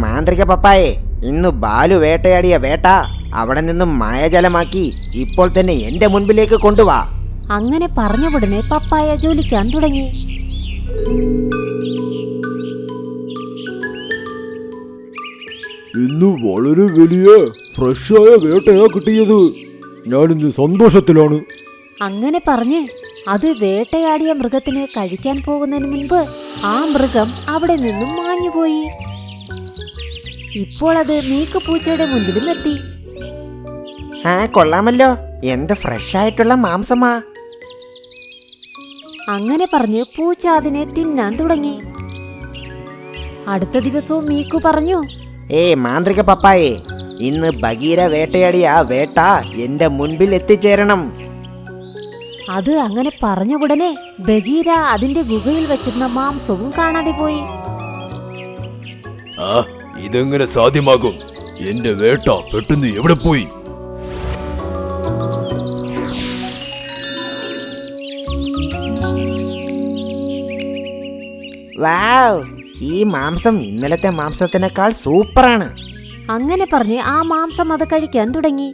മാന്ത്രിക പപ്പായെ, ഇന്ന് ബാലു വേട്ടയാടിയ വേട്ട അവിടെ നിന്നും മായജലമാക്കി ഇപ്പോൾ തന്നെ എന്റെ മുൻപിലേക്ക് കൊണ്ടുവാ. അങ്ങനെ പറഞ്ഞ ഉടനെ പപ്പായ ജോലിക്കാൻ തുടങ്ങി. ഇന്ന് വളരെ വലിയ ഫ്രഷായ വേട്ടയാ കിട്ടിയത്. ഞാനിന്ന് സന്തോഷത്തിലാണ്. അങ്ങനെ പറഞ്ഞ് അത് വേട്ടയാടിയ മൃഗത്തിനെ കഴിക്കാൻ പോകുന്നതിന് മുൻപ് ആ മൃഗം അവിടെ നിന്നും മാഞ്ഞുപോയി. ഇപ്പോൾ അത് മീക്കുപൂച്ചയുടെ മുൻപിലും എത്തി. കൊള്ളാമല്ലോ, എന്ത് ഫ്രഷ് ആയിട്ടുള്ള മാംസമാ. അങ്ങനെ പറഞ്ഞ് പൂച്ച അതിനെ തിന്നാൻ തുടങ്ങി. അടുത്ത ദിവസവും മീക്കു പറഞ്ഞു, മാന്ത്രിക പപ്പായെ, ഇന്ന് ബഗീര വേട്ടയാടിയ ആ വേട്ട എന്റെ മുൻപിൽ എത്തിച്ചേരണം. അത് അങ്ങനെ പറഞ്ഞ ഉടനെ ബഗീര അതിന്റെ ഗുഹയിൽ വെച്ചിരുന്ന മാംസവും കാണാതെ പോയി. ഇതെങ്ങനെ സാധ്യമാകും? എന്റെ വേട്ട പെട്ടെന്ന് എവിടെ പോയി? വാവ്, ഈ മാംസം ഇന്നലത്തെ മാംസത്തിനേക്കാൾ സൂപ്പറാണ്. അങ്ങനെ പറഞ്ഞ് ആ മാംസം അത് കഴിക്കാൻ തുടങ്ങി.